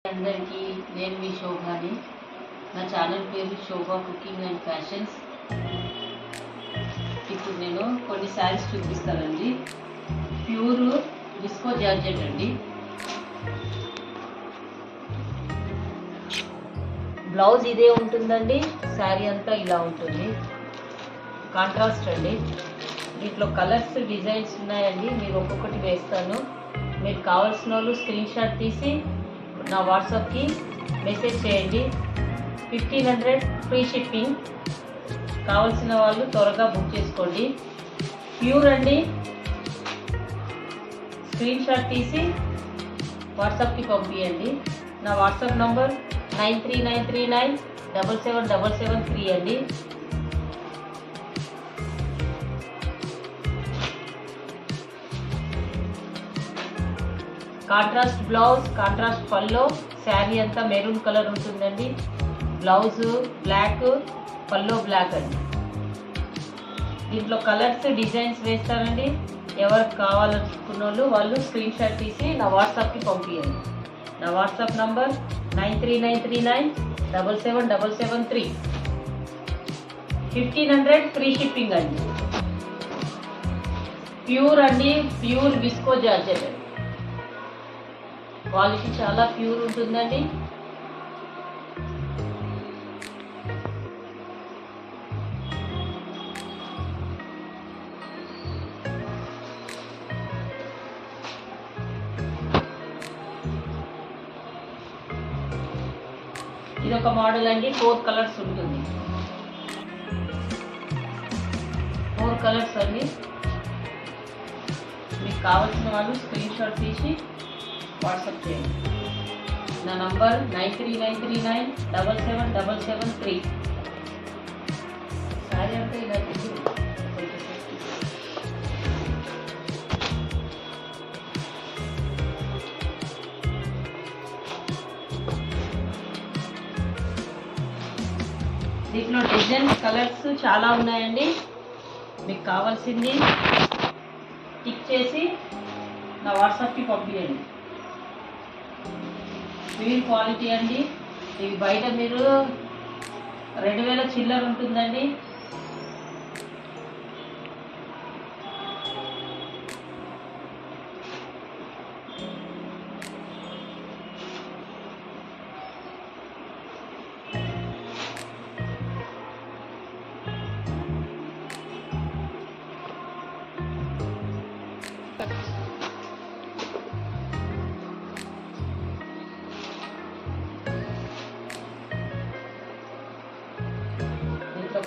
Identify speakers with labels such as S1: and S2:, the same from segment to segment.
S1: అందరికీ నేను మీ శోభాని. నా ఛానల్ పేరు శోభా కుకింగ్ అండ్ ఫ్యాషన్స్. ఇప్పుడు నేను కొన్ని శారీస్ చూపిస్తానండి. ప్యూర్ విస్కో జార్జెట్ అండి. బ్లౌజ్ ఇదే ఉంటుందండి. శారీ అంతా ఇలా ఉంటుంది. కాంట్రాస్ట్ అండి. దీంట్లో కలర్స్ డిజైన్స్ ఉన్నాయండి. మీరు ఒక్కొక్కటి వేస్తాను. మీరు కావాల్సిన వాళ్ళు స్క్రీన్ షాట్ తీసి నా వాట్సాప్కి మెసేజ్ చేయండి. 1500 ఫ్రీ షిప్పింగ్. కావాల్సిన వాళ్ళు త్వరగా బుక్ చేసుకోండి. ప్యూర్ అండి. స్క్రీన్ షాట్ తీసి వాట్సాప్కి పంపించండి. నా వాట్సాప్ నంబర్ 9393977773 అండి. కాంట్రాస్ట్ బ్లౌజ్, కాంట్రాస్ట్ పల్లో, శారీ అంతా మెరూన్ కలర్ ఉంటుందండి. బ్లౌజ్ బ్లాక్, పల్లో బ్లాక్ అండి. దీంట్లో కలర్స్ డిజైన్స్ వేస్తారండి. ఎవరికి కావాలనుకున్న వాళ్ళు స్క్రీన్ షాట్ తీసి నా వాట్సాప్కి పంపించండి. నా వాట్సాప్ నంబర్ 9393977773. 1500 ఫ్రీ షిప్పింగ్ అండి. ప్యూర్ అండి. ప్యూర్ విస్కో జార్జెట్ అండి. క్వాలిటీ చాలా ప్యూర్ ఉంటుందండి. ఇదొక మోడల్ అండి. 4 కలర్స్ ఉంటుంది. 4 కలర్స్ అండి. మీకు కావాల్సిన వాళ్ళు స్క్రీన్ షాట్ తీసి వాట్సాప్ చేయండి. నా నంబర్ 9393977773. సారీ అంటే ఇలా తెలియదు. దీంట్లో డిజైన్స్ కలర్స్ చాలా ఉన్నాయండి. మీకు కావాల్సింది టిక్ చేసి నా వాట్సాప్కి పంపించండి. ప్యూర్ క్వాలిటీ అండి. ఇవి బయట మీరు 2000 చిల్లర ఉంటుందండి.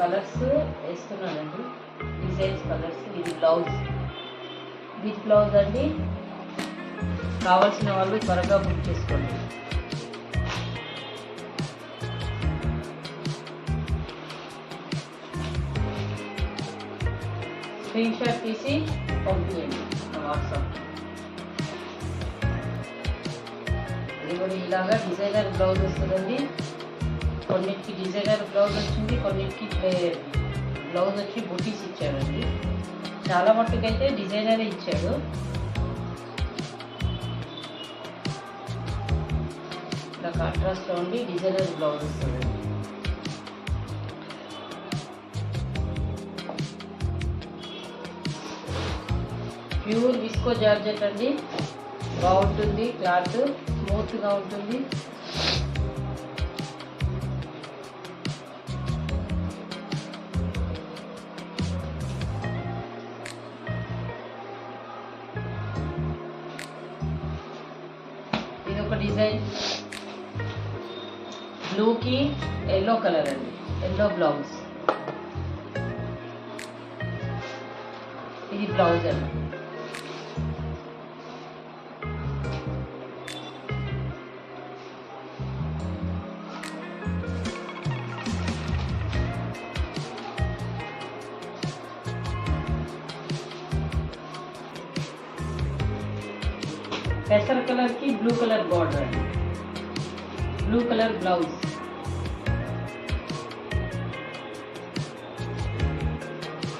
S1: కలర్స్ వేస్తున్నానండి. Designs colours. ఇది బ్లౌజ్, విత్ బ్లౌజ్ అండి. కావాల్సిన వాళ్ళు త్వరగా బుక్ చేసుకోండి. స్క్రీన్ షాట్ తీసి పంపించండి నా వాట్సాప్. ఇది కూడా ఇలాగా డిజైనర్ బ్లౌజ్ వస్తుందండి. కొన్నిటికి డిజైనర్ బ్లౌజ్ వచ్చింది, కొన్నిటికి బ్లౌజ్ వచ్చి బుటీస్ ఇచ్చాడండి. చాలా మట్టుకైతే డిజైనరే ఇచ్చాడు. ఇలా కాంట్రాస్ట్లో ఉండి డిజైనర్ బ్లౌజ్ వస్తుందండి. ప్యూర్ విస్కో జార్జెట్ అండి. బాగుంటుంది. క్లాత్ స్మూత్గా ఉంటుంది. ఒక డిజైన్ బ్లూకి ఎల్లో కలర్ అండి. Yellow blouse. ఇది బ్లౌజ్ అండి. పెసర్ కలర్ కి బ్లూ కలర్ బార్డర్ అండి. Blue colour blouse.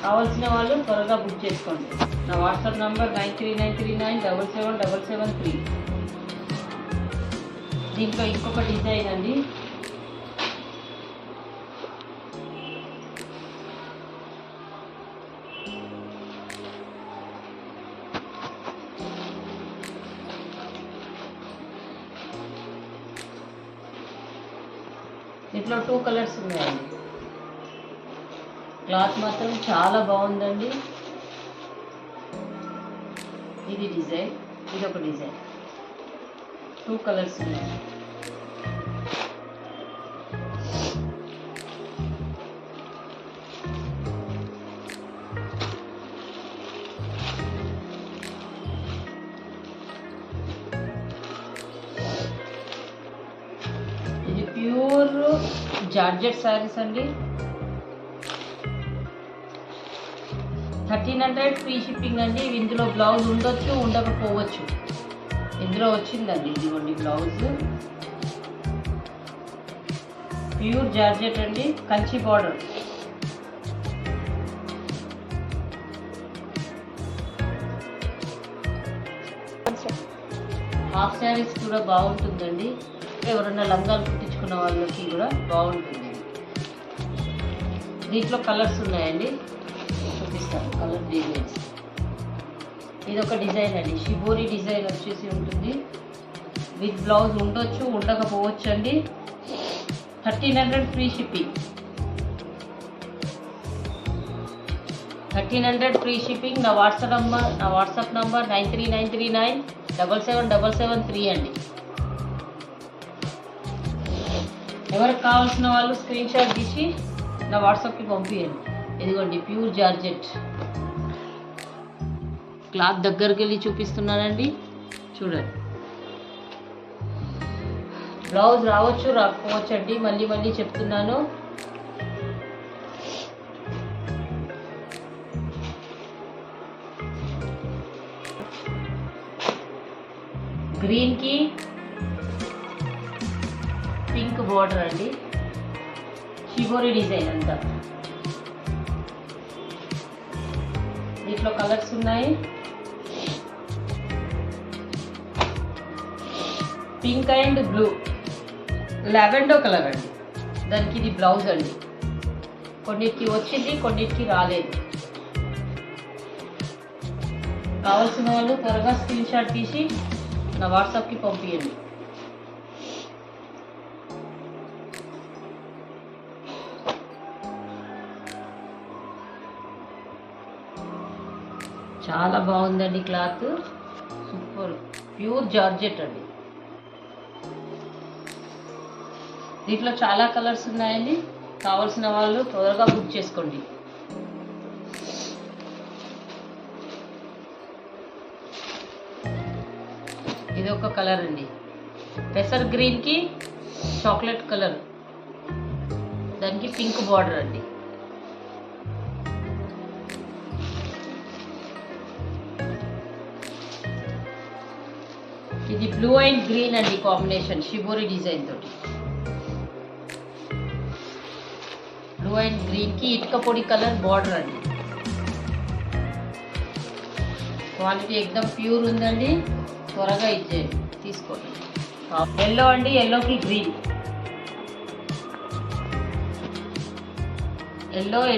S1: కావాల్సిన వాళ్ళు త్వరగా బుక్ చేసుకోండి. నా వాట్సాప్ నంబర్ 9393977773. దీంట్లో ఇంకొక డిజైన్ అండి. దీంట్లో 2 కలర్స్ ఉన్నాయండి. క్లాత్ మాత్రం చాలా బాగుందండి. ఇది డిజైన్, ఇది ఒక డిజైన్. 2 కలర్స్ ఉన్నాయి. ఇది ప్యూర్ జార్జెట్ శారీస్ అండి. 1300 ఫ్రీ షిప్పింగ్ అండి. ఇందులో బ్లౌజ్ ఉండొచ్చు, ఉండకపోవచ్చు. ఇందులో వచ్చిందండి, ఇదిగోండి బ్లౌజ్. ప్యూర్ జార్జెట్ అండి, కంచి బార్డర్. హాఫ్ శారీస్ కూడా బాగుంటుందండి. ఎవరన్నా లంగాలు కుట్టించుకున్న వాళ్ళకి కూడా బాగుంటుంది. దీంట్లో కలర్స్ ఉన్నాయండి, చూపిస్తాను కలర్ డిజైన్స్. ఇది ఒక డిజైన్ అండి, షిబోరి డిజైన్ వచ్చేసి ఉంటుంది. విత్ బ్లౌజ్ ఉండొచ్చు, ఉండకపోవచ్చు అండి. 1300 ఫ్రీ షిప్పింగ్. 1300 free shipping. నా వాట్సాప్ నంబర్ 9393977773 అండి. ఎవరికి కావాల్సిన వాళ్ళు స్క్రీన్ షాట్ తీసి నా వాట్సాప్కి పంపించండి. ఇదిగోండి ప్యూర్ జార్జెట్. క్లాత్ దగ్గరికి వెళ్ళి చూపిస్తున్నానండి, చూడండి. బ్లౌజ్ రావచ్చు, రాకపోవచ్చు అండి. మళ్ళీ మళ్ళీ చెప్తున్నాను. గ్రీన్కి పింక్ బార్డర్ అండి, షిబోరి డిజైన్ అంతా. దీంట్లో కలర్స్ ఉన్నాయి. Pink and blue, lavender colour అండి. దానికి ఇది బ్లౌజ్ అండి. కొన్నిటికి వచ్చింది, కొన్నిటికి రాలేదు. కావాల్సిన వాళ్ళు త్వరగా స్క్రీన్ షాట్ తీసి నా వాట్సాప్కి పంపించండి. చాలా బాగుందండి క్లాత్, సూపర్. ప్యూర్ జార్జెట్ అండి. దీంట్లో చాలా కలర్స్ ఉన్నాయండి. కావాల్సిన వాళ్ళు త్వరగా బుక్ చేసుకోండి. ఇది ఒక కలర్ అండి, పెసర్ గ్రీన్కి చాక్లెట్ కలర్, దానికి పింక్ బార్డర్ అండి. ఇది బ్లూ అండ్ గ్రీన్ అండి కాంబినేషన్, షిబోరి డిజైన్ తోటి. బ్లూ అండ్ గ్రీన్కి ఇటుక పొడి కలర్ బార్డర్ అండి. క్వాలిటీ ఎక్దమ్ ప్యూర్ ఉందండి. త్వరగా ఇచ్చేయండి, తీసుకోండి. ఎల్లో అండి, ఎల్లోకి గ్రీన్.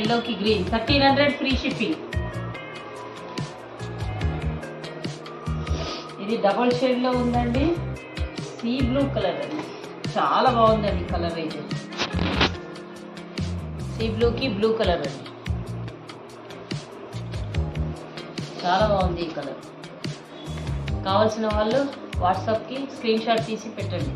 S1: ఎల్లోకి గ్రీన్. 1300 free shipping. ఇది డబుల్ షేడ్లో ఉందండి, సీ బ్లూ కలర్ అండి. చాలా బాగుందండి కలర్ అయితే. సీ బ్లూకి బ్లూ కలర్ అండి, చాలా బాగుంది ఈ కలర్. కావాల్సిన వాళ్ళు వాట్సాప్కి స్క్రీన్ షాట్ తీసి పెట్టండి.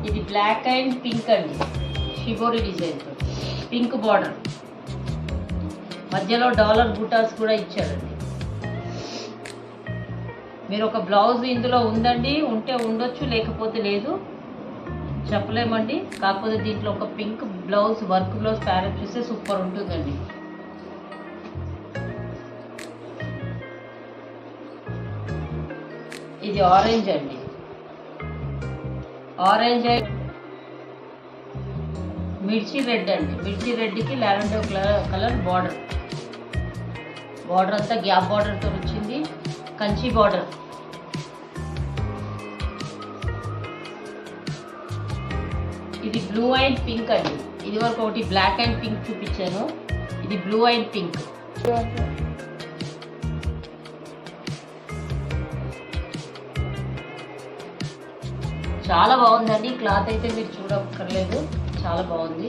S1: ఇది బ్లాక్ అండ్ పింక్ అండి, షిబోరి డిజైన్తో. పింక్ బార్డర్, మధ్యలో డాలర్ బూటాస్ కూడా ఇచ్చారండి. మీరు ఒక బ్లౌజ్ ఇందులో ఉందండి, ఉంటే ఉండొచ్చు, లేకపోతే లేదు, చెప్పలేమండి. కాకపోతే దీంట్లో ఒక pink blouse, work blouse parrot చూస్తే సూపర్ ఉంటుందండి. ఇది ఆరెంజ్ అండి, ఆరెంజ్ మిర్చి రెడ్ అండి. మిర్చి రెడ్కి లావెండర్ కలర్ బార్డర్. బార్డర్ అంతా గ్యాప్ బార్డర్తో వచ్చింది, కంచి బార్డర్. ఇది బ్లూ అండ్ పింక్ అండి. ఇది వరకు ఒకటి బ్లాక్ అండ్ పింక్ చూపించాను, ఇది బ్లూ అండ్ పింక్. చాలా బాగుందండి. క్లాత్ అయితే మీరు చూడక్కర్లేదు, చాలా బాగుంది.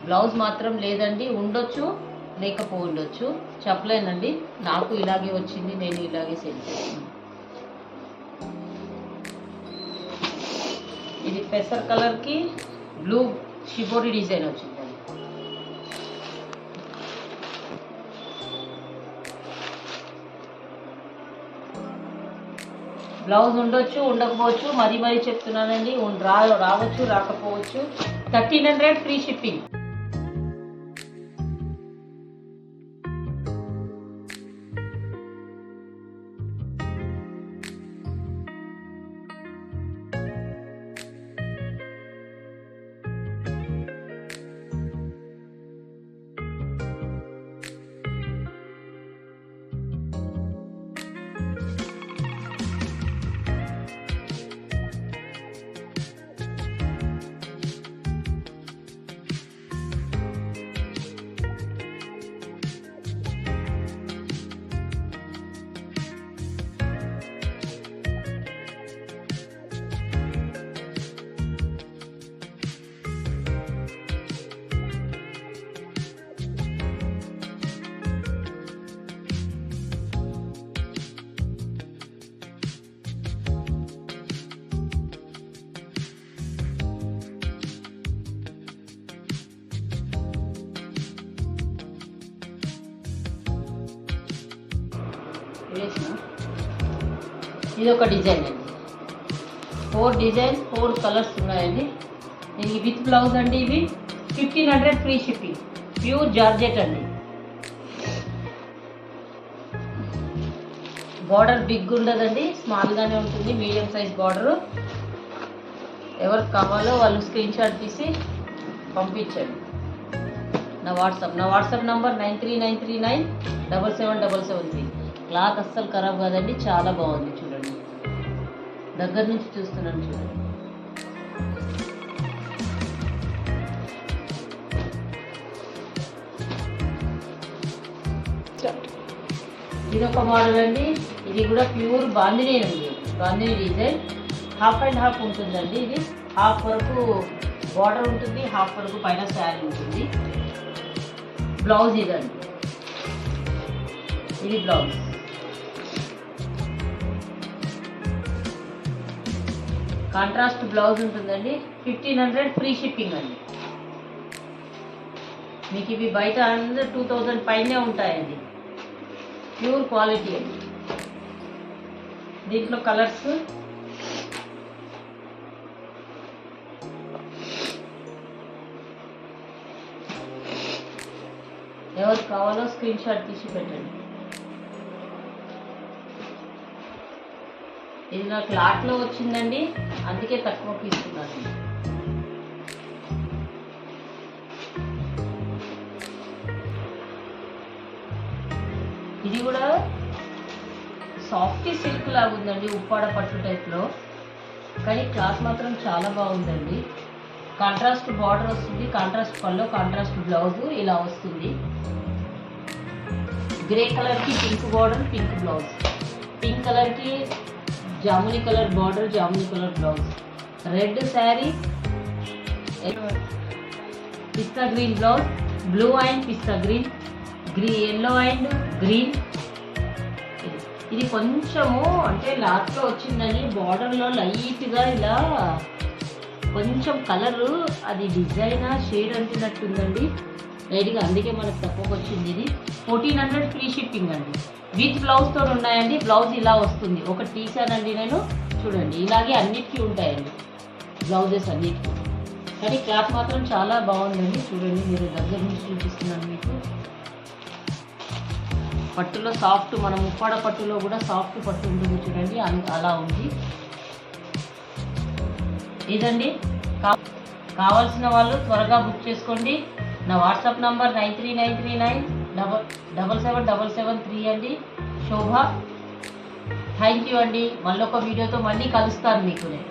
S1: బ్లౌజ్ మాత్రం లేదండి, ఉండొచ్చు లేకపోవచ్చు, చెప్పలేనండి. నాకు ఇలాగే వచ్చింది, నేను ఇలాగే సెల్ చేస్తాను. ఇది పెసర్ కలర్కి బ్లూ షిబోరి డిజైన్ వచ్చిందండి. బ్లౌజ్ ఉండొచ్చు ఉండకపోవచ్చు, మరీ చెప్తున్నానండి. రావచ్చు రాకపోవచ్చు. 1300 ఫ్రీ షిప్పింగ్. ఇది ఒక డిజైన్ అండి. 4 కలర్స్ ఉన్నాయండి. ఇది విత్ బ్లౌజ్ అండి. ఇవి 1500 ఫ్రీ షిప్పింగ్. ప్యూర్ జార్జెట్ అండి. బార్డర్ బిగ్ ఉండదండి, స్మాల్గానే ఉంటుంది, మీడియం సైజ్ బార్డరు. ఎవరికి కావాలో వాళ్ళు స్క్రీన్ షాట్ తీసి పంపించండి. నా వాట్సాప్ నంబర్ 9393977773. క్లాత్ అస్సలు ఖరాబ్ కాదండి, చాలా బాగుంది. చూడండి, దగ్గర నుంచి చూస్తున్నాను చూడండి. ఇది ఒక మోడల్ అండి. ఇది కూడా ప్యూర్ బాందినీ అండి, bandhani design. Half and half ఉంటుందండి. ఇది హాఫ్ వరకు బార్డర్ ఉంటుంది, హాఫ్ వరకు పైన శారీ ఉంటుంది. బ్లౌజ్ ఇదండి, ఇది బ్లౌజ్. కాంట్రాస్ట్ బ్లౌజ్ ఉంటుందండి. 1500 ఫ్రీ షిప్పింగ్ అండి. మీకు ఇవి బయట అందరూ 2000 పైనే ఉంటాయండి. ప్యూర్ క్వాలిటీ అండి. దీంట్లో కలర్స్ ఎవరికి కావాలో స్క్రీన్ షాట్ తీసి పెట్టండి. ఇది నా క్లాత్లో వచ్చిందండి, అందుకే తక్కువకి ఇస్తున్నాను. ఇది కూడా సాఫ్ట్ సిల్క్ లాగా ఉందండి, ఉప్పాడ పట్టు టైప్లో. కానీ క్లాత్ మాత్రం చాలా బాగుందండి. కాంట్రాస్ట్ బార్డర్ వస్తుంది, కాంట్రాస్ట్ పళ్ళు, కాంట్రాస్ట్ బ్లౌజ్ ఇలా వస్తుంది. గ్రే కలర్కి pink border, pink blouse. Pink కలర్కి జామునీ కలర్ బార్డర్, జామునీ కలర్ బ్లౌజ్. రెడ్ శారీ, పిస్తా గ్రీన్ బ్లౌజ్, బ్లూ అండ్ పిస్తా గ్రీన్, ఎల్లో అండ్ గ్రీన్. ఇది కొంచెము అంటే లాస్ట్లో వచ్చిందని బార్డర్లో లైట్గా ఇలా కొంచెం కలరు అది డిజైన్ షేడ్ అంటున్నట్టుందండి లైట్గా, అందుకే మనకు తక్కువకి వచ్చింది. ఇది 1400 ఫ్రీ షిప్పింగ్ అండి. విత్ బ్లౌజ్తో ఉన్నాయండి. బ్లౌజ్ ఇలా వస్తుంది. ఒకటి తీసానండి నేను, చూడండి. ఇలాగే అన్నిటికీ ఉంటాయండి బ్లౌజెస్ అన్నిటికీ. కానీ క్లాత్ మాత్రం చాలా బాగుందండి. చూడండి, మీరు దగ్గర నుంచి చూపిస్తున్నాను మీకు. పట్టులో సాఫ్ట్, మనం ఉప్పాడ పట్టులో కూడా సాఫ్ట్ పట్టు ఉంటుంది చూడండి, అలా ఉంది. ఇదండి, కావాల్సిన వాళ్ళు త్వరగా బుక్ చేసుకోండి. నా వాట్సాప్ నంబర్ 9393977773. 777773 అండి శోభ. థ్యాంక్ యూ అండి. మళ్ళీ ఒక వీడియోతో మళ్ళీ కలుస్తాను మీకు నేను.